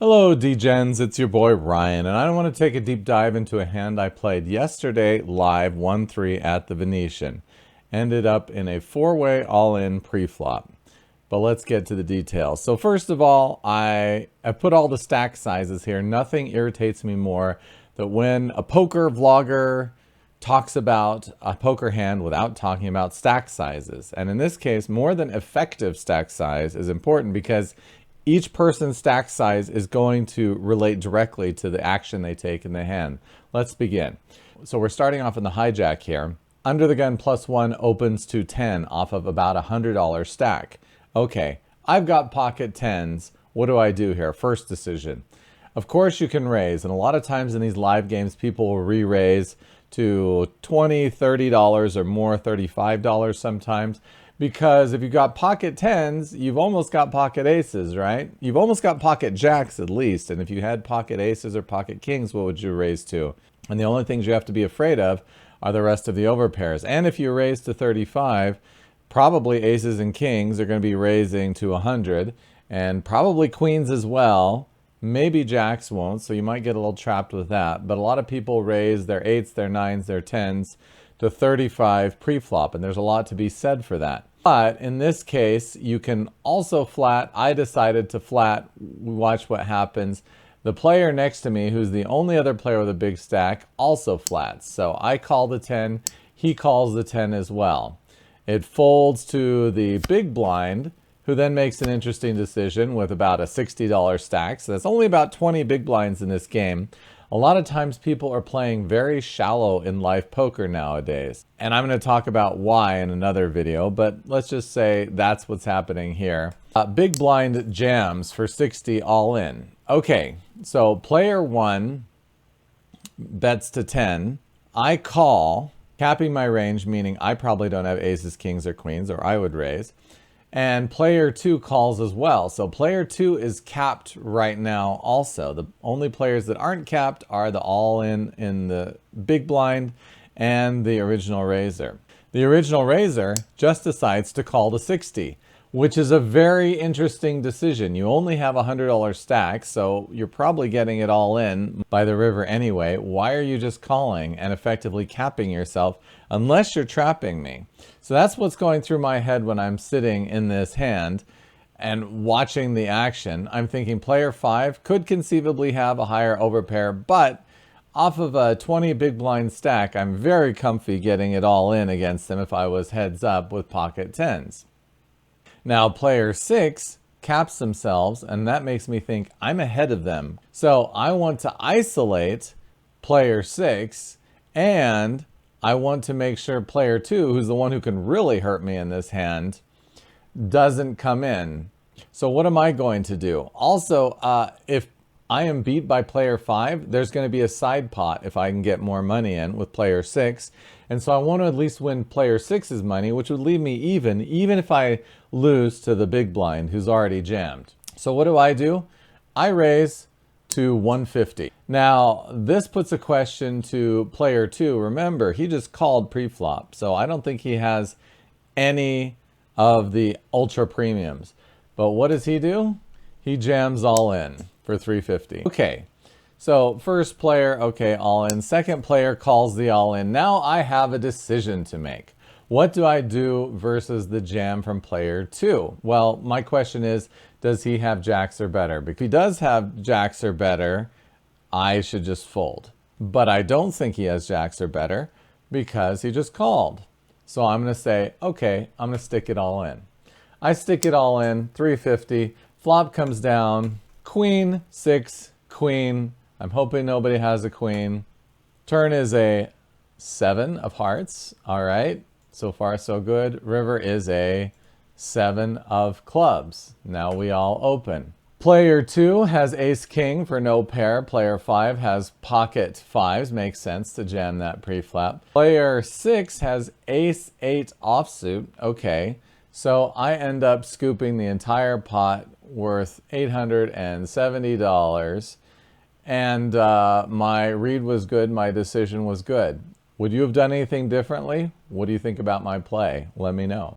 Hello, D-Gens, it's your boy Ryan, and I want to take a deep dive into a hand I played yesterday live 1-3 at the Venetian. Ended up in a four-way all-in pre-flop. But let's get to the details. So first of all, I put all the stack sizes here. Nothing irritates me more than when a poker vlogger talks about a poker hand without talking about stack sizes. And in this case, more than effective stack size is important because each person's stack size is going to relate directly to the action they take in the hand. Let's begin. So we're starting off in the hijack here. Under the gun +1 opens to 10 off of about a $100 stack. Okay, I've got pocket tens. What do I do here? First decision. Of course you can raise, and a lot of times in these live games people will re-raise to $20, $30 or more, $35 sometimes. Because if you've got pocket tens, you've almost got pocket aces, right? You've almost got pocket jacks at least. And if you had pocket aces or pocket kings, what would you raise to? And the only things you have to be afraid of are the rest of the overpairs. And if you raise to 35, probably aces and kings are going to be raising to 100, and probably queens as well. Maybe jacks won't, so you might get a little trapped with that. But a lot of people raise their eights, their nines, their tens to 35 pre-flop, and there's a lot to be said for that. But in this case, you can also flat. I decided to flat. Watch what happens. The player next to me, who's the only other player with a big stack, also flats. So I call the 10. He calls the 10 as well. It folds to the big blind, who then makes an interesting decision with about a $60 stack. So that's only about 20 big blinds in this game. A lot of times people are playing very shallow in live poker nowadays. And I'm going to talk about why in another video, but let's just say that's what's happening here. Big blind jams for 60 all in. Okay, so player 1 bets to 10. I call, capping my range, meaning I probably don't have aces, kings, or queens, or I would raise. And player 2 calls as well. So player 2 is capped right now also. The only players that aren't capped are the all-in in the big blind and the original raiser. The original raiser just decides to call the 60, which is a very interesting decision. You only have a $100 stack, so you're probably getting it all in by the river anyway. Why are you just calling and effectively capping yourself unless you're trapping me? So that's what's going through my head when I'm sitting in this hand and watching the action. I'm thinking player 5 could conceivably have a higher overpair, but off of a 20 big blind stack, I'm very comfy getting it all in against them if I was heads up with pocket tens. Now player 6 caps themselves, and that makes me think I'm ahead of them. So I want to isolate player 6, and I want to make sure player 2, who's the one who can really hurt me in this hand, doesn't come in. So what am I going to do? Also, if I am beat by player 5, there's going to be a side pot if I can get more money in with player 6. And so I want to at least win player 6's money, which would leave me even if I lose to the big blind who's already jammed. So what do? I raise to 150. Now, this puts a question to player 2. Remember, he just called pre-flop, so I don't think he has any of the ultra premiums. But what does he do? He jams all in for 350. Okay, so first player, okay, all in. Second player calls the all in. Now I have a decision to make. What do I do versus the jam from player 2? Well, my question is, does he have jacks or better? Because if he does have jacks or better, I should just fold. But I don't think he has jacks or better because he just called. So I'm going to say, okay, I'm going to stick it all in. I stick it all in, 350. Flop comes down, queen, 6, queen. I'm hoping nobody has a queen. Turn is a 7 of hearts. All right. So far, so good. River is a 7 of clubs. Now we all open. Player 2 has ace king for no pair. Player 5 has pocket fives. Makes sense to jam that pre-flop. Player 6 has ace 8 offsuit. Okay. So I end up scooping the entire pot worth $870. And my read was good. My decision was good. Would you have done anything differently? What do you think about my play? Let me know.